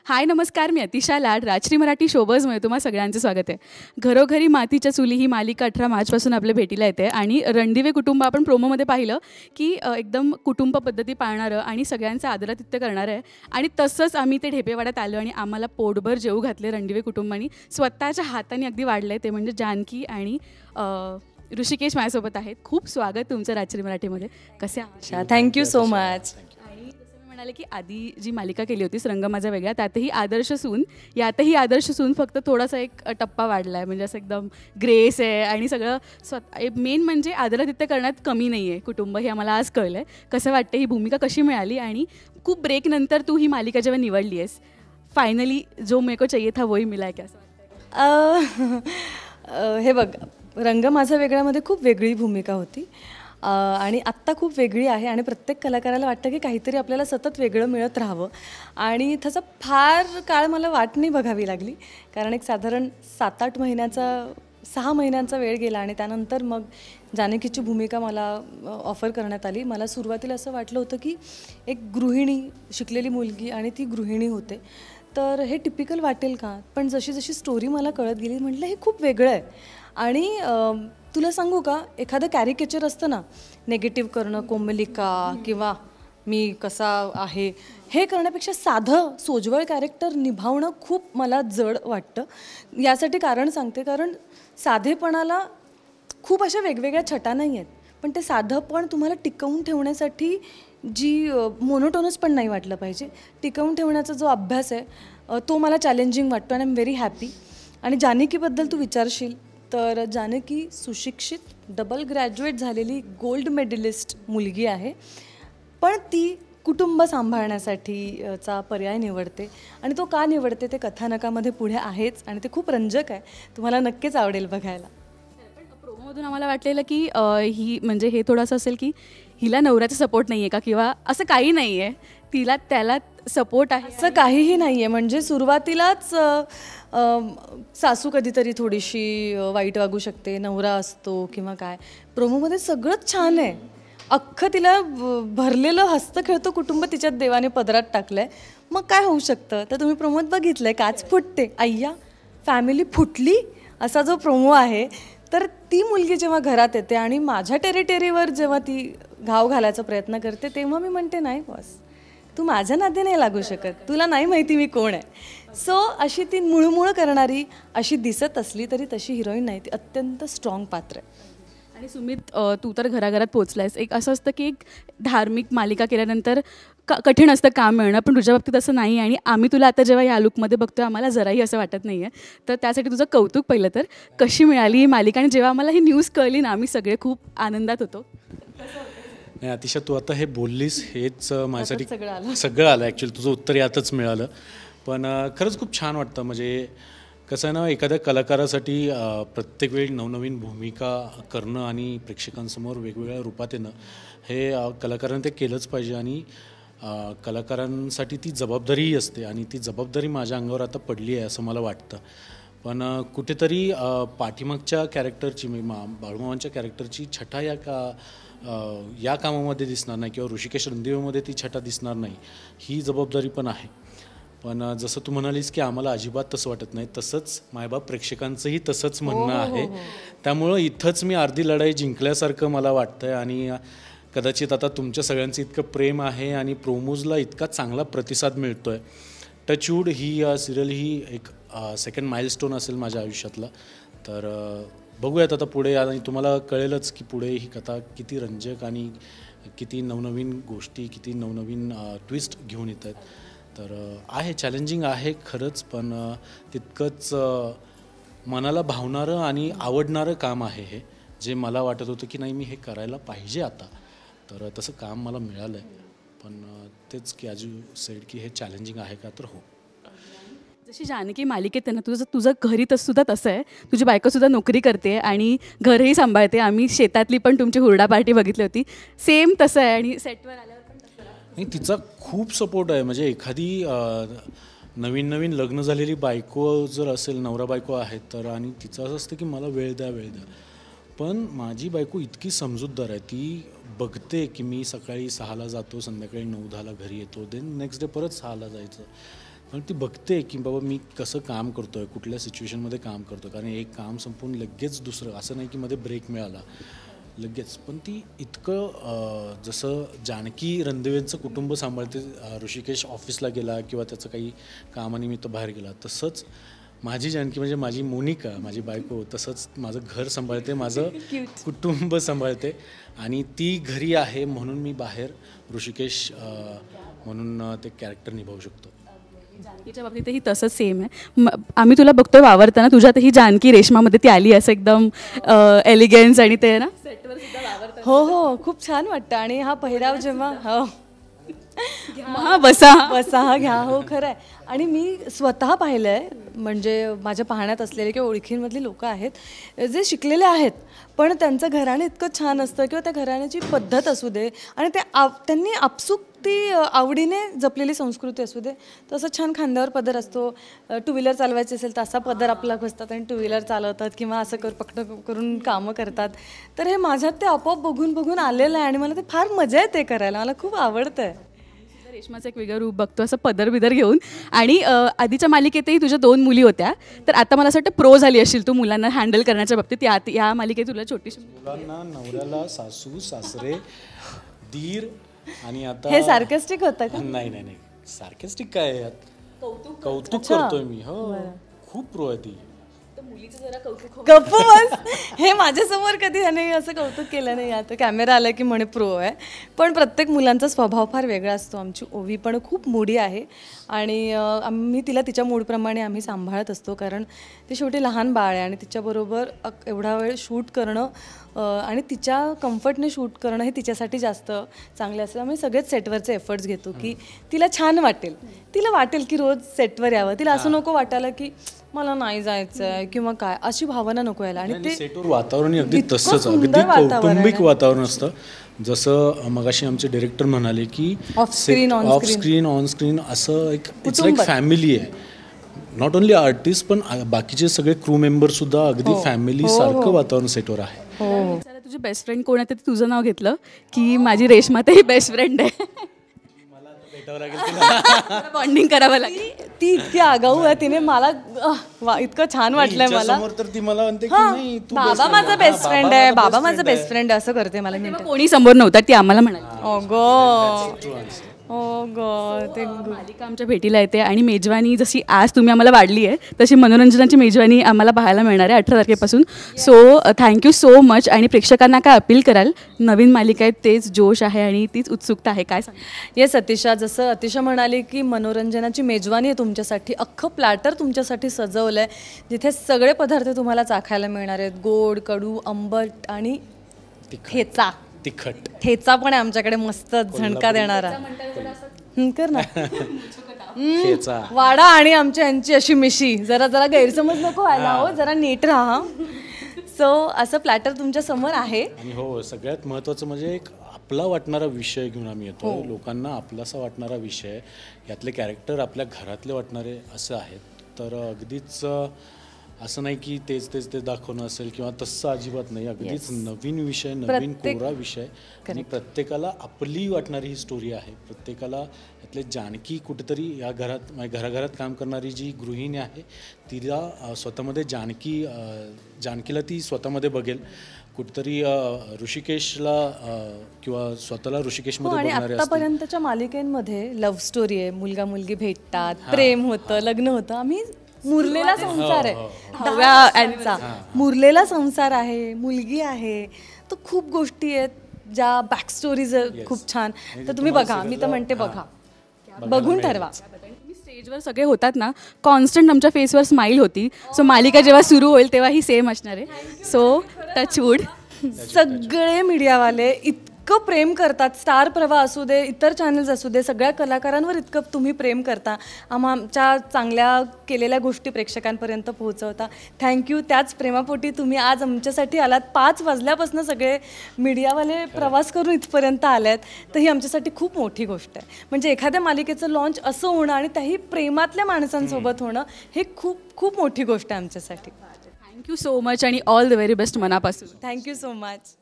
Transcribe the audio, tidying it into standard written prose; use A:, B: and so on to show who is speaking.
A: हाय नमस्कार, मी अतिशा लाड. राजश्री मराठी शोबजमध्ये तुम्हा सगळ्यांचं स्वागत आहे. घरोघरी मातीच्या चुली ही मालिका 18 मार्चपासून आपल्या भेटीला येते आणि रणदिवे कुटुंब आपण प्रोमोमध्ये पाहिलं की एकदम कुटुंब पद्धती पाळणारं आणि सगळ्यांचं आदरातिथ्य करणारं आहे. आणि तसंच आम्ही ते ढेपेवाड्यात आलो आणि आम्हाला पोटभर जेवू घातले रणदिवे कुटुंबानी स्वतःच्या हाताने. अगदी वाढलं ते म्हणजे जानकी आणि ऋषिकेश माझ्यासोबत आहेत. खूप स्वागत तुमचं राजश्री मराठीमध्ये. कसे आहात?
B: Thank you so much.
A: म्हणाले की आधी जी मालिका केली होती रंग माझा वेगळा, त्यातही आदर्श सून, यातही आदर्श सून, फक्त थोडासा एक टप्पा वाढला आहे. म्हणजे असं एकदम ग्रेस आहे आणि सगळं मेन म्हणजे आदरातिथ्य करण्यात कमी नाही आहे कुटुंब, हे आम्हाला आज कळलं आहे. कसं वाटतं, ही भूमिका कशी मिळाली आणि खूप ब्रेकनंतर तू ही मालिका जेव्हा निवडली आहेस, फायनली जो मेरे को चाहिए था वही मिला आहे, असं
B: वाटतं? हे बघ, रंग माझा वेगळामध्ये खूप वेगळी भूमिका होती आणि आत्ता खूप वेगळी आहे. आणि प्रत्येक कलाकाराला वाटतं की काहीतरी आपल्याला सतत वेगळं मिळत राहावं. आणि तसं फार काळ मला वाट नाही बघावी लागली, कारण एक साधारण 7-8 महिन्याचा 6 महिन्यांचा वेळ गेला आणि त्यानंतर मग जानकीची भूमिका मला ऑफर करण्यात आली. मला सुरुवातीला असं वाटलं होतं की एक गृहिणी, शिकलेली मुलगी आणि ती गृहिणी होते, तर हे टिपिकल वाटेल का. पण जशी जशी स्टोरी मला कळत गेली, म्हटलं हे खूप वेगळं आहे. आणि तुला सांगू का, एखादं कॅरिकेचर असतं ना, नेगेटिव्ह करणं, कोमलिका किंवा मी कसा आहे, हे करण्यापेक्षा साधं सोज्वळ कॅरेक्टर निभावणं खूप मला जड वाटतं. यासाठी कारण सांगते, कारण साधेपणाला खूप अशा वेगवेगळ्या छटा नाही आहेत, पण ते साधं पण तुम्हाला टिकवून ठेवण्यासाठी जी मोनोटोनस पण नाही वाटलं पाहिजे, टिकवून ठेवण्याचा जो अभ्यास आहे तो मला चॅलेंजिंग वाटतो. आणि आय एम व्हेरी हॅपी. आणि जानकीबद्दल तू विचारशील तर जानकी सुशिक्षित, डबल ग्रॅज्युएट झालेली, गोल्ड मेडलिस्ट मुलगी आहे, पण ती कुटुंब सांभाळण्यासाठीचा पर्याय निवडते. आणि तो का निवडते ते कथानकामध्ये पुढे आहेच आणि ते खूप रंजक आहे. तुम्हाला नक्कीच आवडेल बघायला.
A: प्रोमोमधून आम्हाला वाटलेलं की ही म्हणजे हे थोडंसं असेल की हिला नवऱ्याचा सपोर्ट नाही आहे का, किंवा असं काही नाही आहे, तिला त्याला सपोर्ट आहे,
B: असं काहीही नाही आहे. म्हणजे सुरुवातीलाच सासू कधीतरी थोडीशी वाईट वागू शकते, नवरा असतो किंवा काय. प्रोमोमध्ये सगळंच छान आहे. अख्खं तिला भरलेलं हसतं खेळतं कुटुंब तिच्यात देवाने पदरात टाकलं आहे. मग काय होऊ शकतं, तर तुम्ही प्रोमोत बघितलं आहे, काच फुटते, अय्या फॅमिली फुटली असा जो प्रोमो आहे. तर ती मुलगी जेव्हा घरात येते आणि माझ्या टेरिटरीवर जेव्हा ती घाव घालायचा प्रयत्न करते, तेव्हा मी म्हणते नाही बॉस, तू माझ्या नादी नाही लागू शकत, तुला नाही माहिती मी कोण आहे. सो अशी ती मुळमुळ करणारी अशी दिसत असली तरी तशी हिरोईन नाही, ती अत्यंत स्ट्रॉंग पात्र आहे.
A: आणि सुमित, तू तर घराघरात पोचलायस. एक असं असतं की एक धार्मिक मालिका केल्यानंतर कठीण असतं काम मिळणं, पण तुझ्या बाबतीत असं नाही. आणि आम्ही तुला आता जेव्हा ह्या लुकमध्ये बघतोय, आम्हाला जराही असं वाटत नाही आहे. तर त्यासाठी तुझं कौतुक. पहिलं तर कशी मिळाली ही मालिका, आणि जेव्हा आम्हाला ही न्यूज कळली ना, आम्ही सगळे खूप आनंदात होतो.
C: नाही अतिशा, तू आता हे बोललीस हेच माझ्यासाठी सगळं आलं. ॲक्च्युली तुझं उत्तर यातच मिळालं. पण खरंच खूप छान वाटतं. म्हणजे कसं आहे ना, एखाद्या कलाकारासाठी प्रत्येक वेळी नवनवीन भूमिका करणं आणि प्रेक्षकांसमोर वेगवेगळ्या रूपात येणं, हे कलाकारांनी ते केलंच पाहिजे. आणि कलाकारांसाठी ती जबाबदारीही असते आणि ती जबाबदारी माझ्या अंगावर आता पडली आहे असं मला वाटतं. पण कुठेतरी पाठीमागच्या कॅरेक्टरची, मी बाळूमामांच्या कॅरेक्टरची छटा या कामामध्ये दिसणार नाही, किंवा ऋषिकेश रणदिवेमध्ये ती छटा दिसणार नाही, ही जबाबदारी पण आहे. पण जसं तू म्हणालीस की आम्हाला अजिबात तसं वाटत नाही, तसंच मायबाप प्रेक्षकांचंही तसंच म्हणणं आहे. त्यामुळं इथंच मी अर्धी लढाई जिंकल्यासारखं मला वाटतं आहे. आणि कदाचित आता तुमच्या सगळ्यांचं इतकं प्रेम आहे आणि प्रोमोजला इतका चांगला प्रतिसाद मिळतो आहे. टचवूड ही सिरियल ही एक सेकंड माइलस्टोन असेल माझ्या आयुष्यातला. तर बघूयात आता पुढे, आणि तुम्हाला कळेलच की पुढे ही कथा किती रंजक आणि किती नवनवीन गोष्टी, किती नवनवीन ट्विस्ट घेऊन येत आहेत. तर आहे, चॅलेंजिंग आहे खरंच, पण तितकंच मनाला भावणारं आणि आवडणारं काम आहे हे, जे मला वाटत होतं की नाही मी हे करायला पाहिजे आता. तर तसं काम मला मिळालं आहे. पण तेच की ॲज यू सेड की हे चॅलेंजिंग आहे का, तर हो.
A: जशी जानकी मालिकेत ना, तुझं घरी सुद्धा तसं आहे. तुझी बायकोसुद्धा नोकरी करते आणि घरही सांभाळते. आम्ही शेतातली पण तुमची हुरडा पार्टी बघितली होती, सेम तसं आहे. आणि सेटवर आल्यावर पण तसं
C: नाही, तिचा खूप सपोर्ट आहे. म्हणजे एखादी नवीन लग्न झालेली बायको जर असेल, नवरा बायको आहे तर, आणि तिचं असं असतं की मला वेळ द्या. पण माझी बायको इतकी समजूतदार आहे, ती बघते की मी सकाळी 6ला जातो, संध्याकाळी 9-10ला घरी येतो, देन नेक्स्ट डे परत 6ला जायचं. पण ती बघते की बाबा मी कसं काम करतो आहे, कुठल्या सिच्युएशनमध्ये काम करतो, कारण एक काम संपून लगेच दुसरं, असं नाही की मध्ये ब्रेक मिळाला लगेच. पण ती इतकं जसं जानकी रणदिवेंचं कुटुंब सांभाळते, ऋषिकेश ऑफिसला गेला किंवा त्याचं काही कामानिमित्त बाहेर गेला, तसंच माझी जानकी म्हणजे माझी मोनिका, माझी बायको, तसंच माझं घर सांभाळते, माझं कुटुंब सांभाळते. आणि ती घरी आहे म्हणून मी बाहेर ऋषिकेश म्हणून ते कॅरेक्टर निभावू शकतो.
A: जानकीच्या बाबतीतही तसंच सेम आहे. आम्ही तुला बघतोय वावरताना, तुझ्यातही जानकी रेशमामध्ये ती आली असं एकदम एलिगन्स आणि ते ना सेटवर सुद्धा वावरताना.
B: हो खूप छान वाटतं. आणि हा पहिराव जेव्हा
A: हा बसा
B: बसा हा घ्या, हो खरं आहे. आणि मी स्वतः पाहिलं आहे, म्हणजे माझ्या पाहण्यात असलेले किंवा ओळखींमधली लोकं आहेत जे शिकलेले आहेत, पण त्यांचं घराणं इतकं छान असतं किंवा त्या घराण्याची पद्धत असू दे आणि त्यांनी आपसूक ती आवडीने जपलेली संस्कृती असू दे, तसं छान खांद्यावर पदर असतो. टू व्हीलर चालवायची असेल तर असा पदर आपला घसतात आणि टू व्हीलर चालवतात किंवा असं पकड करून कामं करतात. तर हे माझ्यात ते आपोआप बघून बघून आलेलं आहे आणि मला ते फार मजा येते करायला, मला खूप आवडतं आहे.
A: रेशमाचं एक वेगळं रूप बघतो असं पदर बिदर घेऊन. आणि आधीच्या मालिकेतही तुझ्या 2 मुली होत्या, तर आता मला असं वाटतं प्रो झाली असशील तू मुलांना हँडल करण्याच्या बाबतीत. या मालिकेत तुला छोटीशी
C: मुलांना, नवऱ्याला, सासू सासरे, दीर आणि आता
B: हे सार्केस्टिक होतं का?
C: नाही नाही नाही, सार्केस्टिक काय आहे यात, कौतुक करतोय मी. हो खूप प्रो आहे ती.
B: गप्प बस. हे माझ्यासमोर कधी ह्याने असं कौतुक केलं नाही. आता कॅमेरा आला की म्हणे प्रो आहे. पण प्रत्येक मुलांचा स्वभाव फार वेगळा असतो. आमची ओवी पण खूप मूडी आहे आणि आम्ही तिला तिच्या मूडप्रमाणे आम्ही सांभाळत असतो, कारण ती शेवटी लहान बाळ आहे आणि तिच्याबरोबर एवढा वेळ शूट करणं आणि तिच्या कम्फर्टने शूट करणं हे तिच्यासाठी जास्त चांगलं असतं. आम्ही सगळेच सेटवरचे एफर्ट्स घेतो की तिला छान वाटेल, तिला वाटेल की रोज सेटवर यावं, तिला असं नको वाटायला की मला नाही जायचं आहे किंवा काय, अशी भावना नको यायला. आणि ते
C: सेटवर वातावरण अगदी तसंच, अगदी कौटुंबिक वातावरण असतं. जसं मगाशी आमचे डायरेक्टर म्हणाले की ऑफ स्क्रीन ऑन स्क्रीन असं इट्स लाईक फॅमिली आहे. नॉट ओन्ली आर्टिस्ट पण बाकीचे सगळे क्रू मेंबर सुद्धा अगदी फॅमिली सारखं वातावरण सेटवर आहे.
A: तुझी बेस्ट फ्रेंड कोण आहे ते तुझं नाव घेतलं की माझी रेशमा तर ही बेस्ट फ्रेंड आहे. बॉन्डिंग करावं लागेल.
B: ती इतकी आगाऊ आहे, तिने मला इतकं छान वाटलंय मला.
C: तर ती मला म्हणते की नाही तू
B: बाबा माझा बेस्ट फ्रेंड आहे, बाबा माझा बेस्ट फ्रेंड आहे असं करते मला. मी
A: कोणी समोर नव्हता, ती आम्हाला म्हणाली.
B: ते
A: मालिका आमच्या भेटीला येते आणि मेजवानी जशी आज तुम्ही आम्हाला वाढली आहे तशी मनोरंजनाची मेजवानी आम्हाला पाहायला मिळणार आहे 18 तारखेपासून. So thank you so much. आणि प्रेक्षकांना काय अपील कराल? नवीन मालिकेत तेच जोश आहे आणि तीच उत्सुकता आहे, काय सांग?
B: येस अतिशा, जसं अतिशा म्हणाली की मनोरंजनाची मेजवानी आहे तुमच्यासाठी, अख्खं प्लॅटर तुमच्यासाठी सजवलं आहे जिथे सगळे पदार्थ तुम्हाला चाखायला मिळणार आहेत. गोड, कडू, आंबट आणि ठेचा. ठेचा पण आहे आमच्याकडे, मस्त झणका देणारा. कर ना वाडा. आणि आमच्या यांची अशी मिशी, जरा जरा गैरसमज नको व्हायला, हो जरा नीट राहा. सो असं प्लॅटर तुमच्या समोर आहे.
C: आणि हो सगळ्यात महत्त्वाचं म्हणजे एक आपला वाटणारा विषय घेऊन आम्ही येतो. लोकांना आपलासा वाटणारा विषय, यातले कॅरेक्टर आपल्या घरातले वाटणारे असं आहेत. तर अगदीच असं नाही की तेच तेच ते दाखवणं असेल किंवा तसं अजिबात नाही. अगदीच नवीन विषय, नवीन कोरा विषय आणि प्रत्येकाला आपली वाटणारी ही स्टोरी आहे. प्रत्येकाला यातले जानकी कुठेतरी या घरात घराघरात काम करणारी जी गृहिणी आहे तिला स्वतःमध्ये जानकीला ती स्वतःमध्ये बघेल. कुठेतरी ऋषिकेशला किंवा स्वतःला ऋषिकेशमध्ये बघणारे असतील.
B: आतापर्यंतच्या मालिकेमध्ये लव्ह स्टोरी आहे, मुलगा मुलगी भेटतात, प्रेम होतं, लग्न होतं. आम्ही मुरलेला संसार आहे, मुरलेला संसार आहे, मुलगी आहे, तर खूप गोष्टी आहेत ज्या बॅक स्टोरीज खूप छान. तर तुम्ही बघा, मी तर म्हणते बघा, बघून ठरवा.
A: स्टेजवर सगळे होतात ना, कॉन्स्टंट आमच्या फेसवर स्माईल होती. सो मालिका जेव्हा सुरू होईल तेव्हा ही सेम असणार आहे. So touchwood.
B: सगळे मीडियावाले इतकं प्रेम करतात, स्टार प्रवाह असू दे, इतर चॅनल्स असू दे, सगळ्या कलाकारांवर इतकं तुम्ही प्रेम करता, आमच्या चांगल्या केलेल्या गोष्टी प्रेक्षकांपर्यंत पोहोचवता. थँक्यू. त्याच प्रेमापोटी तुम्ही आज आमच्यासाठी आलात. 5 वाजल्यापासून सगळे मीडियावाले प्रवास करून इथपर्यंत आल्यात, तर ही आमच्यासाठी खूप मोठी गोष्ट आहे. म्हणजे एखाद्या मालिकेचं लॉन्च असं होणं आणि त्याही प्रेमातल्या माणसांसोबत होणं हे खूप खूप मोठी गोष्ट आहे आमच्यासाठी.
A: थँक्यू सो मच आणि ऑल द व्हेरी बेस्ट मनापासून.
B: Thank you so much.